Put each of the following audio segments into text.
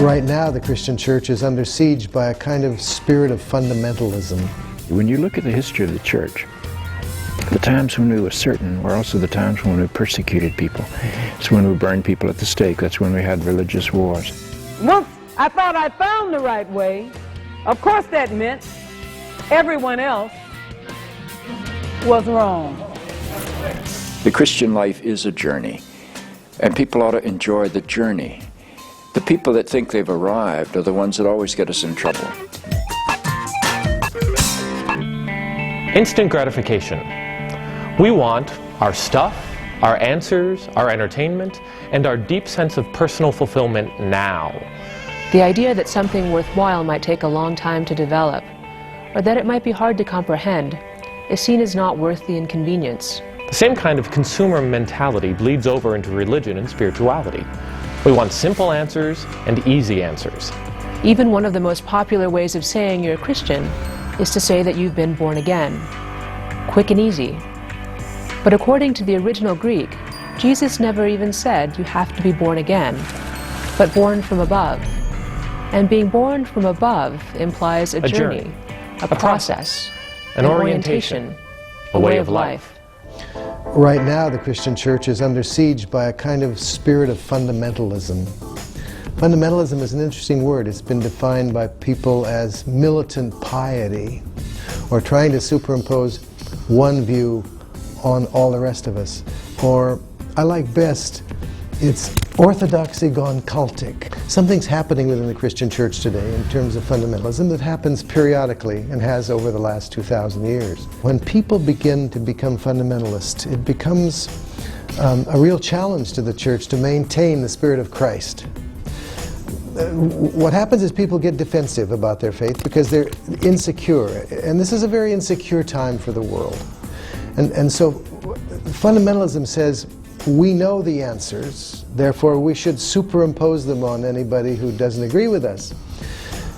Right now, the Christian church is under siege by a kind of spirit of fundamentalism. When you look at the history of the church, the times when we were certain were also the times when we persecuted people. It's when we burned people at the stake. That's when we had religious wars. Once I thought I found the right way, of course that meant everyone else was wrong. The Christian life is a journey, and people ought to enjoy the journey. The people that think they've arrived are the ones that always get us in trouble. Instant gratification. We want our stuff, our answers, our entertainment, and our deep sense of personal fulfillment now. The idea that something worthwhile might take a long time to develop, or that it might be hard to comprehend, is seen as not worth the inconvenience. The same kind of consumer mentality bleeds over into religion and spirituality. We want simple answers and easy answers. Even one of the most popular ways of saying you're a Christian is to say that you've been born again. Quick and easy. But according to the original Greek, Jesus never even said you have to be born again, but born from above. And being born from above implies a journey, a process, an orientation, a way of life. Right now, the Christian church is under siege by a kind of spirit of fundamentalism. Fundamentalism is an interesting word. It's been defined by people as militant piety, or trying to superimpose one view on all the rest of us. Or, I like best, it's orthodoxy gone cultic. Something's happening within the Christian church today in terms of fundamentalism that happens periodically and has over the last 2,000 years. When people begin to become fundamentalist, it becomes a real challenge to the church to maintain the spirit of Christ. What happens is people get defensive about their faith because they're insecure, and this is a very insecure time for the world. And so fundamentalism says we know the answers, therefore we should superimpose them on anybody who doesn't agree with us.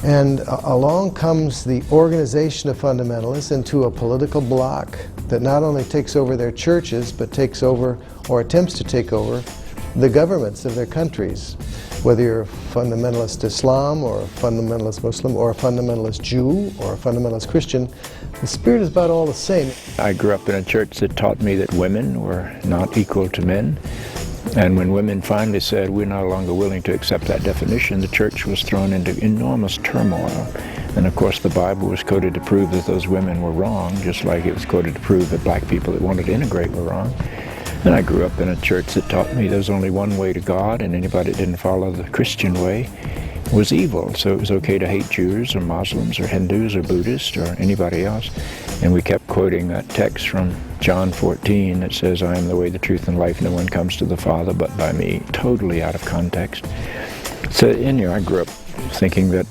And along comes the organization of fundamentalists into a political bloc that not only takes over their churches, but takes over, or attempts to take over, the governments of their countries. Whether you're a fundamentalist Islam, or a fundamentalist Muslim, or a fundamentalist Jew, or a fundamentalist Christian, the spirit is about all the same. I grew up in a church that taught me that women were not equal to men. And when women finally said we're no longer willing to accept that definition, the church was thrown into enormous turmoil. And of course the Bible was quoted to prove that those women were wrong, just like it was quoted to prove that black people that wanted to integrate were wrong. And I grew up in a church that taught me there's only one way to God, and anybody that didn't follow the Christian way was evil. So it was okay to hate Jews or Muslims or Hindus or Buddhists or anybody else. And we kept quoting that text from John 14 that says, I am the way, the truth, and life. No one comes to the Father but by me. Totally out of context. So I grew up thinking that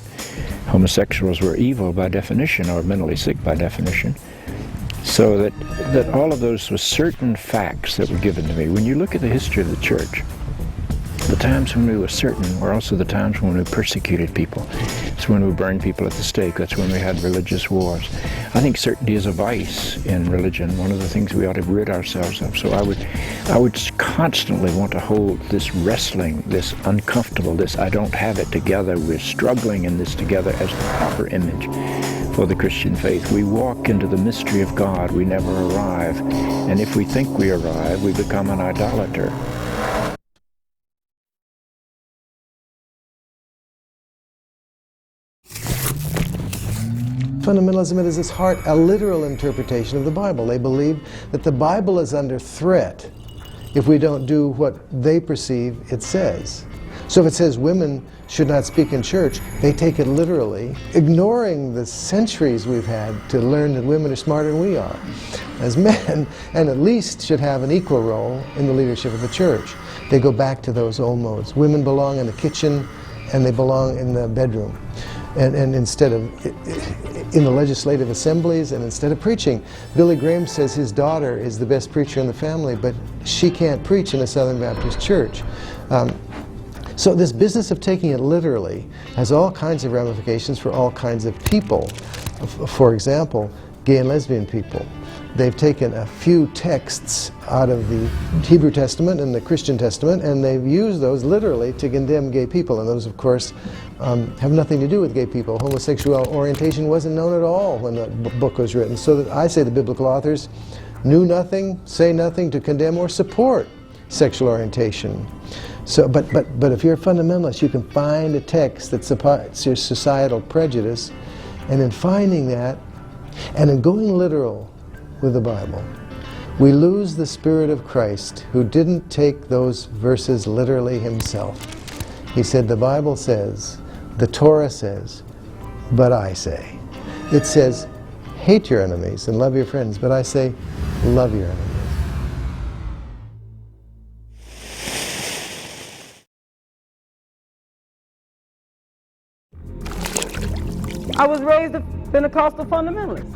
homosexuals were evil by definition, or mentally sick by definition. So that all of those were certain facts that were given to me. When you look at the history of the church, the times when we were certain were also the times when we persecuted people. It's when we burned people at the stake. That's when we had religious wars. I think certainty is a vice in religion, one of the things we ought to rid ourselves of. So I would constantly want to hold this wrestling, this uncomfortable, this I don't have it together, we're struggling in this together as a proper image for the Christian faith. We walk into the mystery of God, we never arrive. And if we think we arrive, we become an idolater. Fundamentalism is its heart a literal interpretation of the Bible. They believe that the Bible is under threat if we don't do what they perceive it says. So if it says women should not speak in church, they take it literally, ignoring the centuries we've had to learn that women are smarter than we are as men, and at least should have an equal role in the leadership of the church. They go back to those old modes. Women belong in the kitchen and they belong in the bedroom. And instead of in the legislative assemblies, and instead of preaching. Billy Graham says his daughter is the best preacher in the family, but she can't preach in a Southern Baptist church. So this business of taking it literally has all kinds of ramifications for all kinds of people. For example, gay and lesbian people. they've taken a few texts out of the Hebrew Testament and the Christian Testament, and they've used those literally to condemn gay people. And those, of course, have nothing to do with gay people. Homosexual orientation wasn't known at all when the book was written. So that I say the biblical authors knew nothing, say nothing to condemn or support sexual orientation. So, but if you're a fundamentalist, you can find a text that supports your societal prejudice, and in finding that, and in going literal with the Bible, we lose the Spirit of Christ, who didn't take those verses literally himself. He said, the Bible says, the Torah says, but I say. It says, hate your enemies and love your friends, but I say, love your enemies. I was raised a Pentecostal fundamentalist.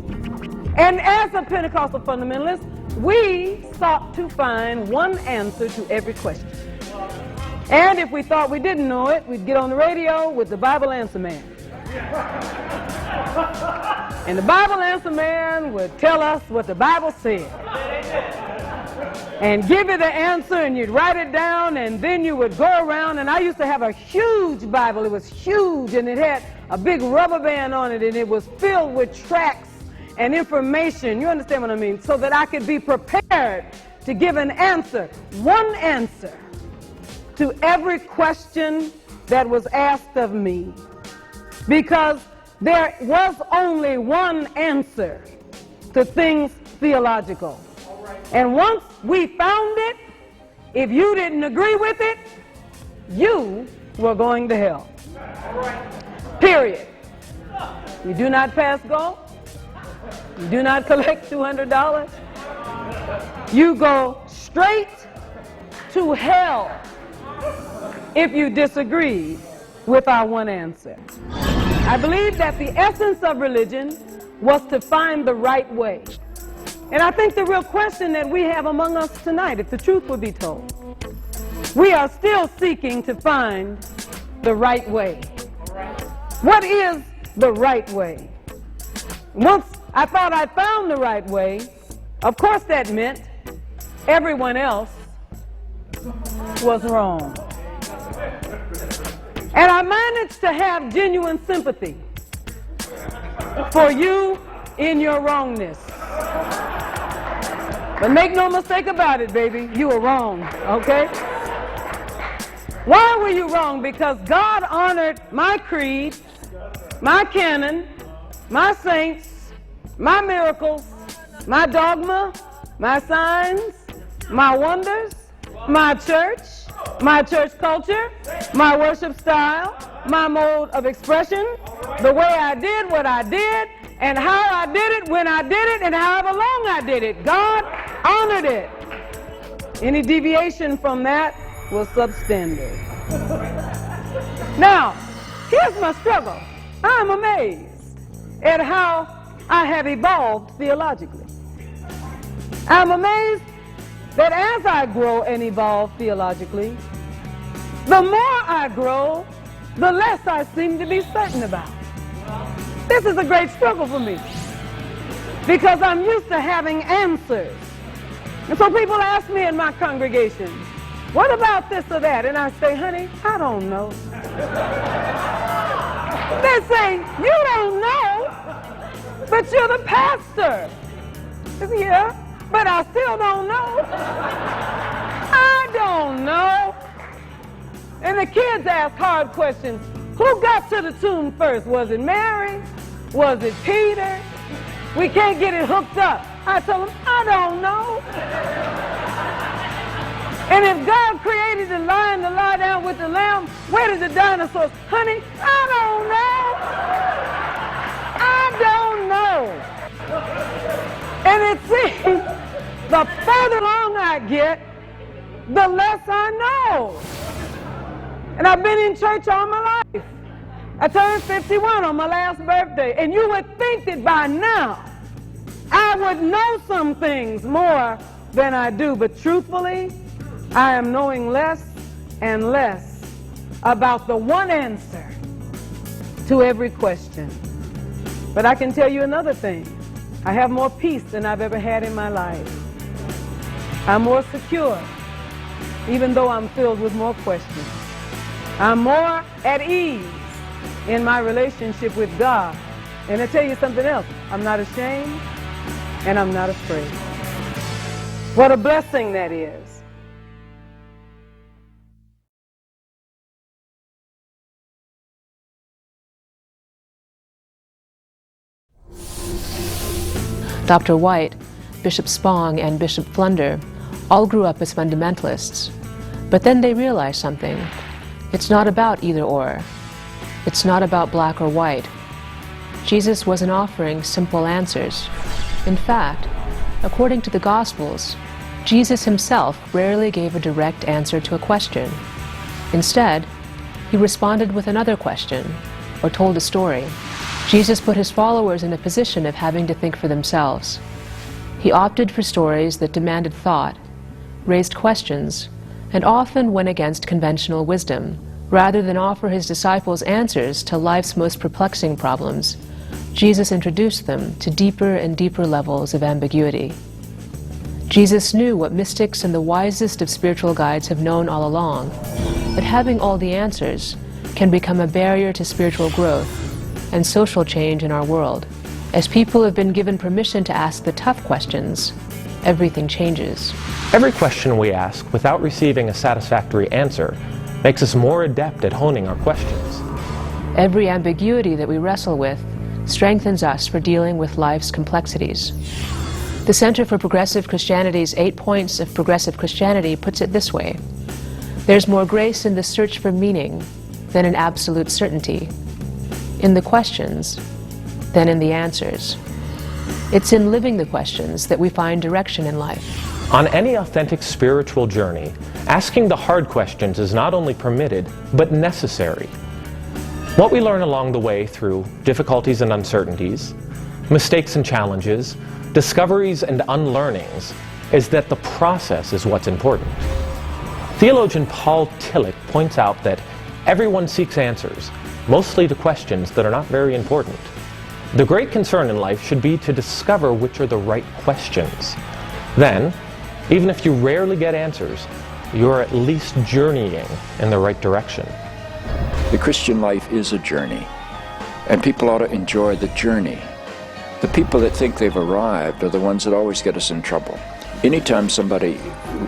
And as a Pentecostal fundamentalist, we sought to find one answer to every question. And if we thought we didn't know it, we'd get on the radio with the Bible Answer Man. And the Bible Answer Man would tell us what the Bible said. And give you the answer, and you'd write it down, and then you would go around. And I used to have a huge Bible. It was huge, and it had a big rubber band on it, and it was filled with tracts and information. You understand what I mean? So that I could be prepared to give an answer, one answer, to every question that was asked of me. Because there was only one answer to things theological. And once we found it, if you didn't agree with it, you were going to hell. Period. You do not pass go. You do not collect $200. You go straight to hell if you disagree with our one answer. I believe that the essence of religion was to find the right way. And I think the real question that we have among us tonight, if the truth would be told, we are still seeking to find the right way. What is the right way? Once I thought I found the right way, of course that meant everyone else was wrong. And I managed to have genuine sympathy for you in your wrongness. But make no mistake about it, baby, you were wrong, okay? Why were you wrong? Because God honored my creed, my canon, my saints, my miracles, my dogma, my signs, my wonders, my church culture, my worship style, my mode of expression, the way I did what I did, and how I did it, when I did it, and however long I did it. God honored it. Any deviation from that was substandard. Now, here's my struggle. I'm amazed at how I have evolved theologically. I'm amazed that as I grow and evolve theologically, the more I grow, the less I seem to be certain about. This is a great struggle for me because I'm used to having answers. And so people ask me in my congregation, what about this or that? And I say, honey, I don't know. They say, you don't know, but you're the pastor. Yeah, but I still don't know. I don't know. And the kids ask hard questions. Who got to the tomb first? Was it Mary? Was it Peter? We can't get it hooked up. I told them, I don't know. And if God created the lion to lie down with the lamb, where did the dinosaurs? Honey, I don't know. I don't know. And it seems the further along I get, the less I know. And I've been in church all my life. I turned 51 on my last birthday. And you would think that by now, I would know some things more than I do. But truthfully, I am knowing less and less about the one answer to every question. But I can tell you another thing. I have more peace than I've ever had in my life. I'm more secure, even though I'm filled with more questions. I'm more at ease in my relationship with God. And I tell you something else, I'm not ashamed and I'm not afraid. What a blessing that is. Dr. White, Bishop Spong, and Bishop Flunder all grew up as fundamentalists. But then they realized something. It's not about either or. It's not about black or white. Jesus wasn't offering simple answers. In fact, according to the Gospels, Jesus himself rarely gave a direct answer to a question. Instead, he responded with another question, or told a story. Jesus put his followers in a position of having to think for themselves. He opted for stories that demanded thought, raised questions, and often went against conventional wisdom. Rather than offer his disciples answers to life's most perplexing problems, Jesus introduced them to deeper and deeper levels of ambiguity. Jesus knew what mystics and the wisest of spiritual guides have known all along, that having all the answers can become a barrier to spiritual growth and social change in our world. As people have been given permission to ask the tough questions, everything changes. Every question we ask without receiving a satisfactory answer makes us more adept at honing our questions. Every ambiguity that we wrestle with strengthens us for dealing with life's complexities. The Center for Progressive Christianity's 8 Points of Progressive Christianity puts it this way: there's more grace in the search for meaning than in absolute certainty, in the questions than in the answers. It's in living the questions that we find direction in life. On any authentic spiritual journey, asking the hard questions is not only permitted, but necessary. What we learn along the way through difficulties and uncertainties, mistakes and challenges, discoveries and unlearnings, is that the process is what's important. Theologian Paul Tillich points out that everyone seeks answers, mostly to questions that are not very important. The great concern in life should be to discover which are the right questions. Then, even if you rarely get answers, you're at least journeying in the right direction. The Christian life is a journey, and people ought to enjoy the journey. The people that think they've arrived are the ones that always get us in trouble. Anytime somebody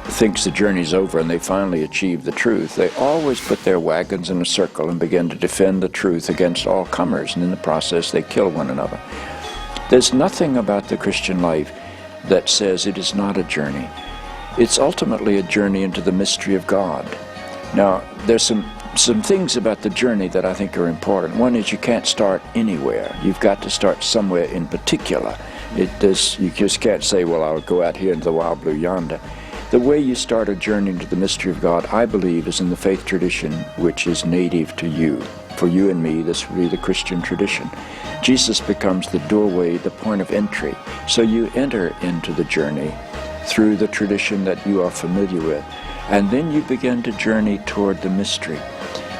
thinks the journey's over and they finally achieve the truth, they always put their wagons in a circle and begin to defend the truth against all comers, and in the process they kill one another. There's nothing about the Christian life that says it is not a journey. It's ultimately a journey into the mystery of God. Now, there's some things about the journey that I think are important. One is you can't start anywhere. You've got to start somewhere in particular. You just can't say, well, I'll go out here into the wild blue yonder. The way you start a journey into the mystery of God, I believe, is in the faith tradition which is native to you. For you and me, this would be the Christian tradition. Jesus becomes the doorway, the point of entry. So you enter into the journey through the tradition that you are familiar with, and then you begin to journey toward the mystery.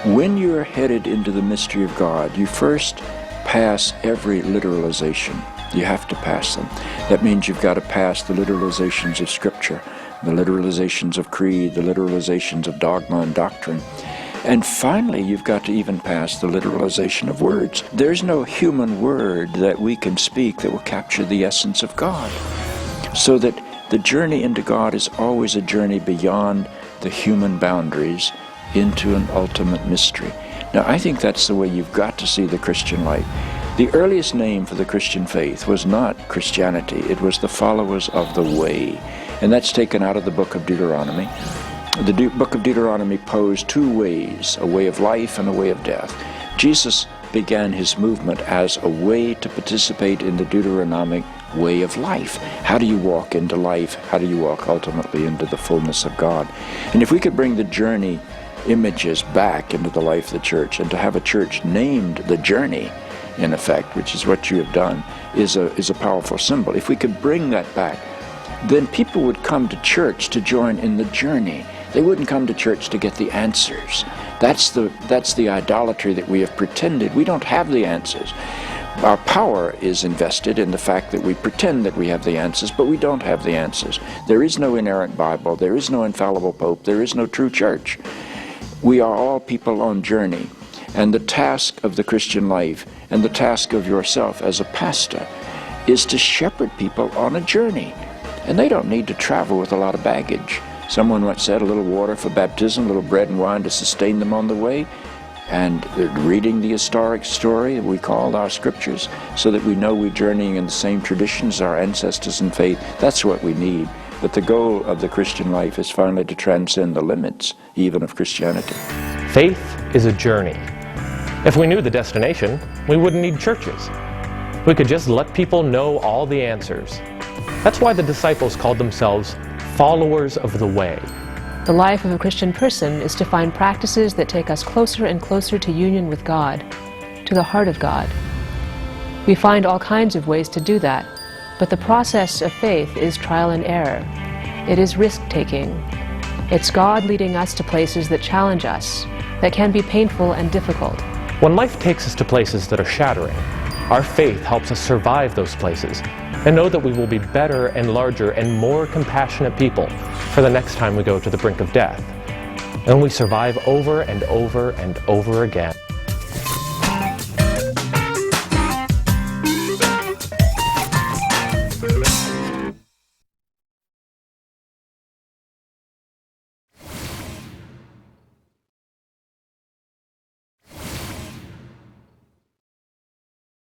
When you're headed into the mystery of God, you first pass every literalization. You have to pass them. That means you've got to pass the literalizations of Scripture, the literalizations of creed, the literalizations of dogma and doctrine. And finally, you've got to even pass the literalization of words. There's no human word that we can speak that will capture the essence of God. So that the journey into God is always a journey beyond the human boundaries into an ultimate mystery. Now, I think that's the way you've got to see the Christian life. The earliest name for the Christian faith was not Christianity, it was the followers of the way. And that's taken out of the book of Deuteronomy. The book of Deuteronomy posed two ways, a way of life and a way of death. Jesus began his movement as a way to participate in the Deuteronomic way of life. How do you walk into life? How do you walk ultimately into the fullness of God? And if we could bring the journey images back into the life of the church, and to have a church named the Journey, in effect, which is what you have done, is a powerful symbol. If we could bring that back, then people would come to church to join in the journey. They wouldn't come to church to get the answers. That's the idolatry that we have pretended. We don't have the answers. Our power is invested in the fact that we pretend that we have the answers, but we don't have the answers. There is no inerrant Bible, there is no infallible Pope, there is no true church. We are all people on journey, and the task of the Christian life and the task of yourself as a pastor is to shepherd people on a journey. And they don't need to travel with a lot of baggage. Someone once said, a little water for baptism, a little bread and wine to sustain them on the way, and reading the historic story we call our scriptures, so that we know we're journeying in the same traditions as our ancestors in faith. That's what we need. But the goal of the Christian life is finally to transcend the limits, even of Christianity. Faith is a journey. If we knew the destination, we wouldn't need churches. We could just let people know all the answers. That's why the disciples called themselves followers of the way. The life of a Christian person is to find practices that take us closer and closer to union with God, to the heart of God. We find all kinds of ways to do that, but the process of faith is trial and error. It is risk-taking. It's God leading us to places that challenge us, that can be painful and difficult. When life takes us to places that are shattering, our faith helps us survive those places and know that we will be better and larger and more compassionate people for the next time we go to the brink of death. And we survive over and over and over again.